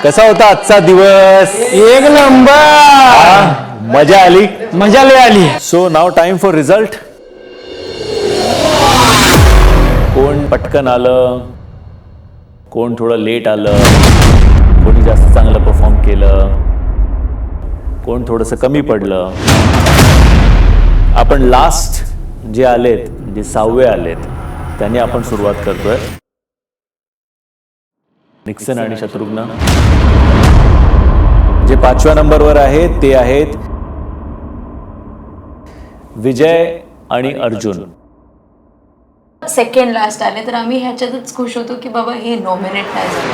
कसा होता आजचा दिवस? एक नंबर. मजा आली? मजा लय आली. So now time for result. कोण पटकन आलं, कोण थोडं लेट आलं, कोणी जास्त चांगलं परफॉर्म केलं, कोण थोडंसं कमी पडलं. आपण लास्ट जे आलेत, जे 6वे आलेत, त्यांनी आपण सुरुवात करतोय. निक्सन आणि शत्रुघ्न. जे 5व्या नंबरवर आहेत ते आहेत विजय आणि अर्जुन. सेकंड लास्ट आले तर आम्ही ह्याच्यातच खुश होतो की बाबा हे नॉमिनेट नाही झाले.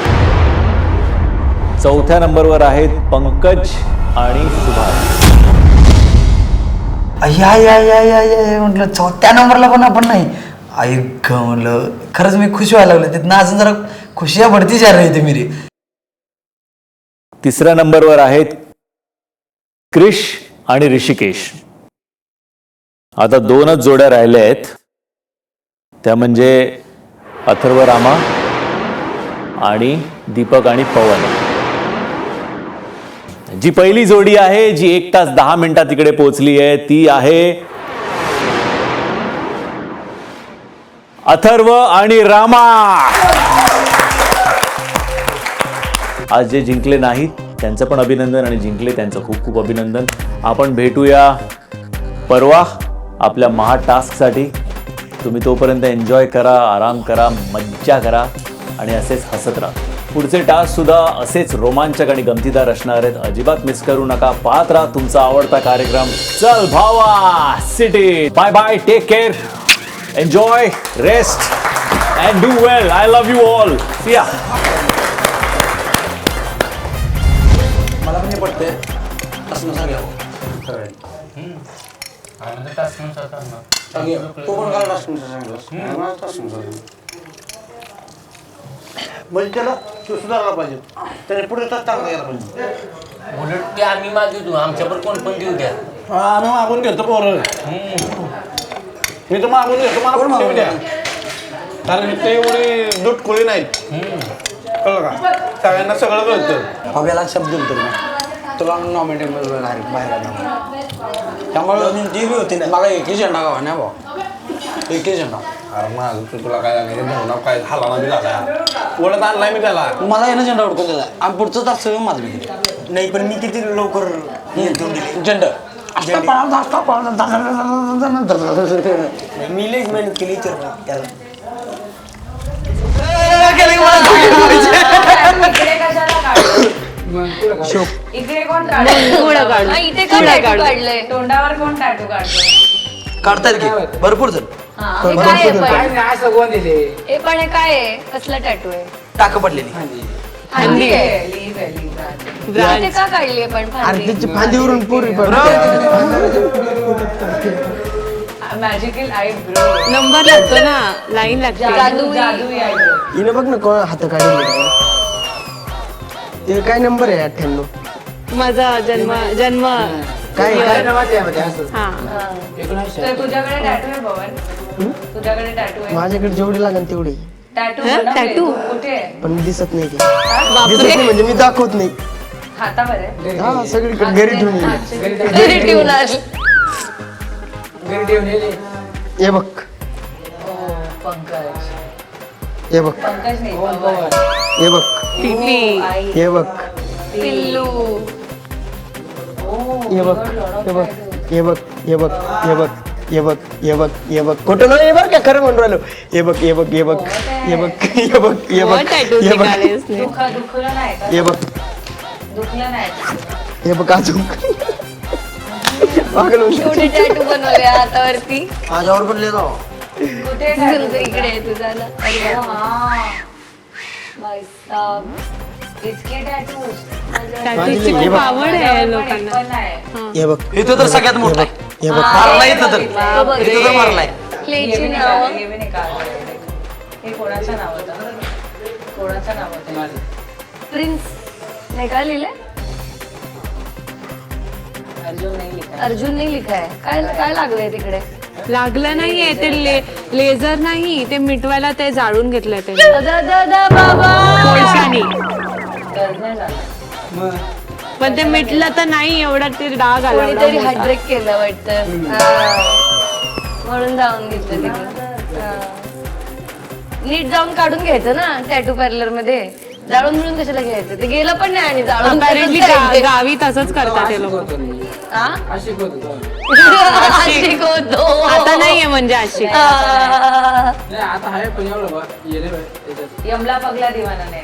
4थ्या नंबरवर आहेत पंकज आणि सुभाष. या या या या या म्हटलं 4थ्या नंबरला पण आपण नाही. ऐक म्हटलं खरंच मी खुश व्हायला लागलो. तिथनं अजून जरा खुशिया भरती जा रही थी मेरी. 3ऱ्या नंबरवर आहेत क्रिश आणि ऋषिकेश. आता 2च जोड्या राहिल्या आहेत, त्या म्हणजे अथर्व रामा आणि दीपक आणि पवन. जी पहिली जोडी आहे, जी 1 तास 10 मिनिटात तिकडे पोहोचली आहे, ती आहे अथर्व आणि रामा. आज जे जिंकले नाहीत त्यांचं पण अभिनंदन, आणि जिंकले त्यांचं खूप खूप अभिनंदन. आपण भेटूया परवा आपल्या महा टास्कसाठी. तुम्ही तोपर्यंत एन्जॉय करा, आराम करा, मज्जा करा आणि असेच हसत राहा. पुढचे टास्क सुद्धा असेच रोमांचक आणि गमतीदार असणार आहेत. अजिबात मिस करू नका. पाहत राहा तुमचा आवडता कार्यक्रम चल भावा city. Bye bye, take care, enjoy, rest and do well. I love you all. See ya. मला पण पडते असं सांगावं. तो पण काय म्हणजे त्याला सुधारला पाहिजे. त्याने पुढे चांगला गेला पाहिजे. उलट ते आम्ही मागितलो, आमच्यावर कोण पण देऊ द्या. आम्ही मागून घेतो पोरं. मी तर मागून घेतो, मला पण देऊ द्या. कारण ते एवढी दुटकुळी नाहीत. कळलं का? सगळ्यांना सगळं कळतं. हव्याला शब्द दिलतो मी तुला नॉमिनेट बाहेर. त्यामुळे ती बी होती मला एकही झेंडा गावा नाही भाऊ, एकही झेंडा. अरे माझं तुला काय झालं काय झाला ना, मी झाला ओळख आणलाय मी त्याला. मला यानं झेंडा उडकून दिला आणि पुढचं तास सगळं माझं मी नाही. पण मी किती लवकर झेंडा मी लईच मेहनत केली त्याला. इकडे कोण काढलं? इथे कोण टॅटू काढलंय? तोंडावर कोण टॅटू काढलं? काढतायत की भरपूर जण. हे काय आहे पण? हे पण हे काय आहे? कसला टॅटू आहे? टाक पडलेली फांदी आहे. लीव्ह आहे, लीव्ह आहे. इथे का काढली पण फांदी? फांदीवरून पुरी मॅजिकल आय ब्रो. नंबर लागतो ना, लाईन लागते. जादू जादू आहे. हिने बघ ना कोण हात काढले. ते काय नंबर आहे 98. माझा जन्म काय हा. तर तुझ्याकडे टॅटू आहे भवन? तुझ्याकडे टॅटू आहे? माझ्याकडे जेवढी लागेल तेवढी. Tattoo tattoo? कुठे आहे? पण दिसत नाही ते. दिसत नाही म्हणजे मी दाखवत नाही. हातावर आहे? हा सगळीकडे घरी ठेवून येईल. घरी ठेवून आली. हे बघ, पंकज. हे बघ, पंकज नाही, पवन. हे बघ, पिल्ली. हे बघ, पिल्लू. हे बघ, हे बघ, हे बघ, हे बघ, हे बघ, हे बघ, हे बघ, हे बघ. खोटं नाही हे बघ का खरं म्हणून राहिलो. हे बघ, हे बघ, हे बघ, हे बघ, हे बघ, हे बघ, टॅटू हे बघ, निघालेच नाही. दुखलं नाही का? हे बघ, दुखलं नाही. हे बघ अजून पागल होऊन कुठे टॅटू बनवले हातावरती? माझ्यावर पण लिहितो. कुठे tattoo? इकडे आहे तुझा ना. अरे हा. भाई साहब. इतके टॅटूज. टॅटूची खूप आवड आहे लोकांना. हे बघ, इथं तर सगळ्यात मोठा आहे. हे बघ, मारला इथं तर इथं तर मारलाय. क्लेची नाव. हे कोणाचं नाव होतं? कोणाचं नाव होतं? प्रिन्स नाही का लिहिलंय? अर्जुन नाही लिखा है. काय काय लागलंय तिकडे? लागलं नाहीये ते लेझर नाही, ते मिटवायला ते जाळून घेतलंय ते दादा बाबा कोळशानी. दर्द नाही झाला. पण ते मिटलं तर नाही एवढा ते डाग आला एवढा कोणीतरी मोठा. हार्टब्रेक केलं वाटतं. म्हणून जाऊन घेतलं तिकडे. नीट जाऊन काढून घ्यायचं ना टॅटू पार्लर मध्ये. जाळून मिळून कशाला घ्यायचं, ते गेलं पण नाही आणि जाळून Apparently तसंच आहे ते. गावी तसंच करतात ते लोक. हा? आशिक. आशिक होतो. आता नाहीये म्हणजे आशिक. यमला पगला दिवाना नाही.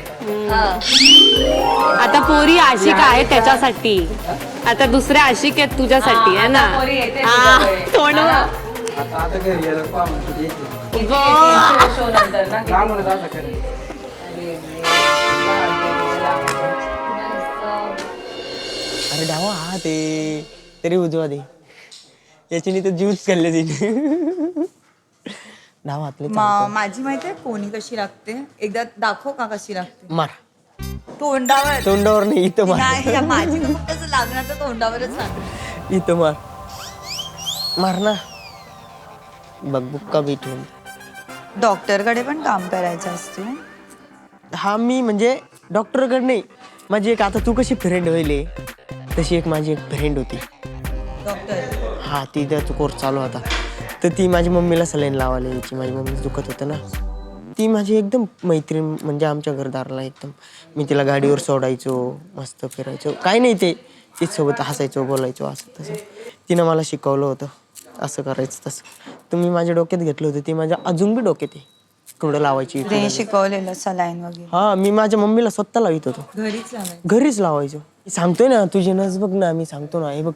आता पोरी आशिक आहे त्याच्यासाठी. आता दुसऱ्या आशिक आहेत तुझ्यासाठी आहे ना. आता पोरी येते हा, तुझ्याकडे. तोंड हा. बघ. शो नंतर ना अरे डावा हा ते तरी उजवा दे. याच्याने तर ज्यूस खाल्ले तिने. डावा हातले माझी माहिती आहे कोणी कशी लागते. एकदा दाखव का कशी लागते. मार. तोंडावर तोंडावर नाही, इथं मार. नाही माझी तर फक्त असं लागणार तर तोंडावरच लागणार. इथं मार. मार ना. बघ बुक्का भेटून. डॉक्टरकडे पण काम करायचं असतो. हा मी म्हणजे डॉक्टरकडे नाही. माझी एक आता तू कशी फ्रेंड होईल तशी एक माझी एक फ्रेंड होती. डॉक्टर हा ती त्याचा कोर्स चालू होता. तर ती माझ्या मम्मीला सलाईन लावायला यायची. माझी मम्मी दुखत होतं ना. ती माझी एकदम मैत्रीण म्हणजे आमच्या घरदाराला एकदम. मी तिला गाडीवर सोडायचो, मस्त फिरायचो, काही नाही ते तिच्यासोबत हसायचो, बोलायचो, असं तसं. तिनं मला शिकवलं होतं असं करायचं तसं. तुम्ही माझ्या डोक्यात घेतलं होतं, ती माझ्या अजून बी डोक्यात आहे. कुठं लावायची ते शिकवलेलं सलाईन वगैरे हा मी माझ्या मम्मीला स्वतः लावित होतो. घरीच लावायचं. घरीच लावायचो. सांगतोय ना तुझी नस बघ ना. मी सांगतो ना, हे बघ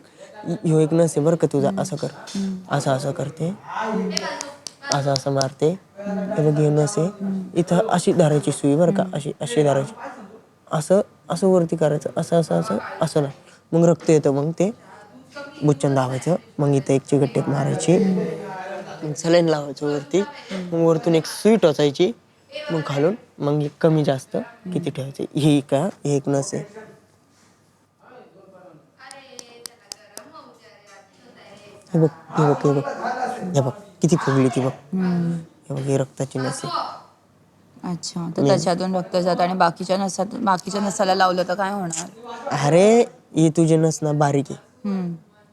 ह्यो एक नस आहे बरं का तुझा. असं कर, असं असं करते, असं असं मारते. हे बघ हे नस आहे, इथं अशी धरायची सुई बरं का. अशी अशी धरायची, असं असं वरती करायचं, असं असं असं असं ना. मग रक्त येतं, मग ते बुच्चन दाबायचं. मग इथं एक चिकट मारायची, मग सलाईन लावायचं वरती. मग वरतून एक सुई टोचायची, मग खालून मग कमी जास्त किती ठेवायचे. ही का हे एक नस आहे. हे बघ हे बघ हे बघ हे बघ किती फुगली ती बघ. हे बघ हे रक्ताची नस आहे. अच्छा, तर त्याच्यातून रक्त जातं आणि बाकीच्या नसाला लावलं तर काय होणार. अरे ही तुझी नस ना बारीक आहे,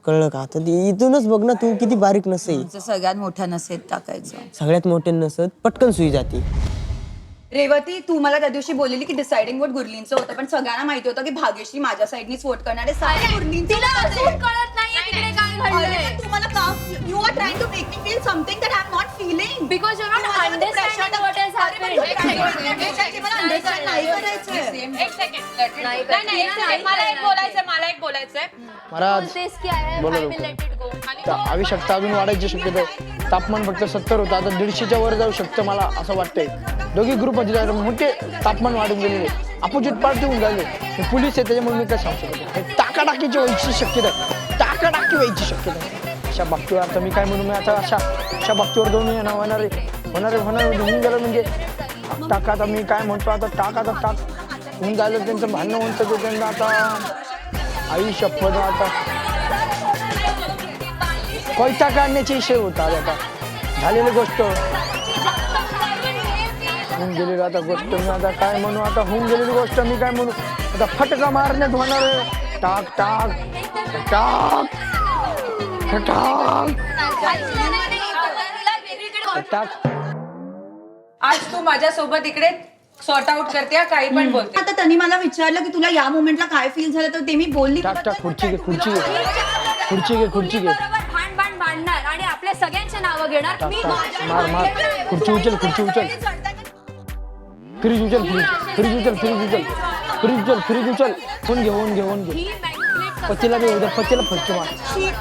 कळलं का. आता ती इथूनच बघ ना तू किती बारीक नस आहे. तुमचं सगळ्यात मोठ्या नसेत टाकायचं. सगळ्यात मोठे नसत पटकन सुई जाते. रेवती, तू मला त्या दिवशी बोललेली की डिसाइडिंग वोट गुरलींचं होतं, पण सगळ्यांना माहिती होतं की भाग्यश्री माझ्या साईडनीच वोट करणार आहे. सारे गुरलींचं कळत नाहीये तिकडे काय घडलंय. तुम्हाला का you are trying to make me feel something that I am not feeling. Because you're not understanding what has happened. मला अंडरस्टँड नाही करायचंय. मला एक बोलायचंय. बोलतेस की I will let it go. आवश्यकता अजून वाढायची शक्यता आहे. तापमान फक्त 70 होतं, आता 150च्या वर जाऊ शकतं मला असं वाटतंय. दोघी ग्रुप होते, मोठे तापमान वाढून गेलेले, अपोजिट पार्टी होऊन झाले. हे पोलीस आहे त्याच्यामुळे मी काय सांगू शकतो. हे टाकाटाकीची व्हायची शक्यता आहे, टाकाटाकी व्हायची शक्यता आहे. अशा बाबतीवर आता मी काय म्हणू, मी आता अशा बाबतीवर जाऊन येणार होणार होऊन गेलं म्हणजे टाका. आता मी काय म्हणतो, आता टाक होऊन झालं. त्यांचं भांडणं होऊन तर त्यांना आता आई शपथ आता कोयता काढण्याचे विषय होता. आता झालेली गोष्ट होऊन गेलेली आता गोष्ट मी आता काय म्हणू. आता होऊन गेलेली गोष्ट मी काय म्हणू. आता फटका मारण्यात होणार आहे. टाक टाक टाक टाक टाक. आज तू माझ्यासोबत इकडे सॉर्ट आउट करते, काही पण बोलते. आता त्यांनी मला विचारलं की तुला या मोमेंटला काय फील झालं, तर ते मी बोलली. टाक टाक खुर्ची घे खुर्ची घे खुर्ची घे खुर्ची घे. भांड भांडणार आणि आपल्या सगळ्यांचे नाव घेणार. टाक टाक मार मार. खुर्ची उचल खुर्ची उचल. फ्रीज उचल फ्रीज उचल फ्रीज उचल. होऊन घे. पतीला बी उद्या पतीला फटके मार.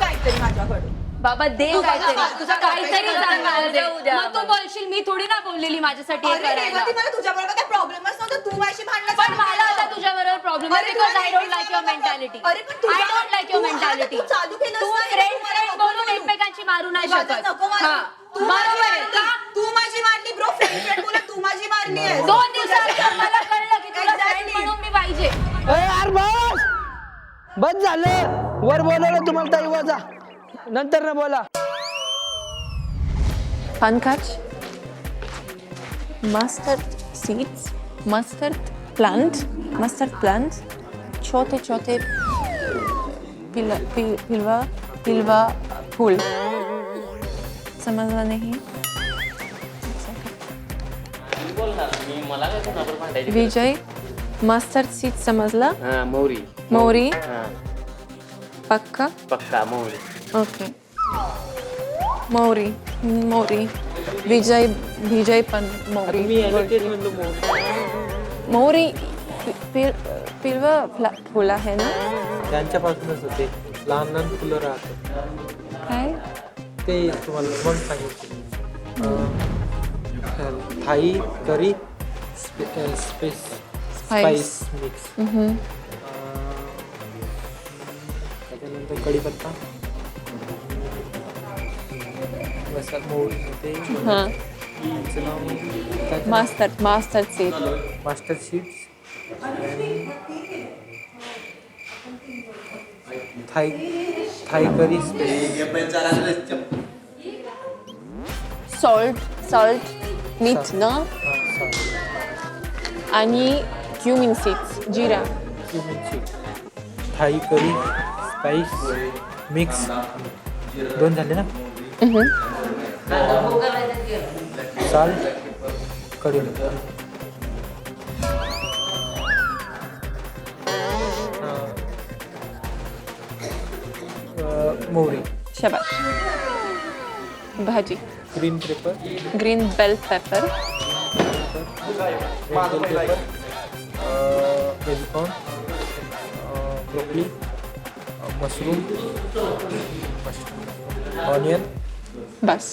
काहीतरी माझ्याकडून बाबा दे काहीतरी, तुझा काहीतरी चांगलं दे. मग तू बोलशील मी थोडी ना बोललेली माझ्यासाठी हे करायला. मला तुझ्याबरोबर काही प्रॉब्लेमच नव्हता. तू माझी भांडण. पण मला आता तुझ्याबरोबर प्रॉब्लेम आहे because I don't like your mentality. I don't like your mentality. तू फ्रेंड बोलून एकमेकांची मारू नाही शकत. हा बरोबर आहे का. तू माझी मारली ब्रो. फ्रेंड बोला तू माझी मारली आहे. 2 दिवसात मला कळलं की तुला फ्रेंड म्हणून मी पाहिजे. यार बस झालं. वर बोलवलं तुम्हाला ताई, वाजा नंतर न बोला. Pankaj, mustard seeds, mustard plant mustard plant छोटे छोटे पिलवा फूल समजला नाही विजय मस्टर्ड सीड समजला मोहरी पक्का मोहरी ओके मोहरी विजय पण मोहरी पिलवा फुल आहे ना त्यांच्यापासूनच होते लहान लहान फुलं राहतात काय ते तुम्हाला मग सांगितले थाई करी स्पाइस मिक्स त्याच्यानंतर कढीपत्ता मसाला मोहरी होते हां mustard seed seeds Thai curry salt मीठ ना आणि क्युमिन सीड्स जिरा थाई करी स्पाइस मिक्स 2 झाले ना साल्ट कढीपत्ता मोहरी शाबाश भाजी ग्रीन बेल पेपर वेलकॉर्न ब्रोकली मशरूम ऑनियन बस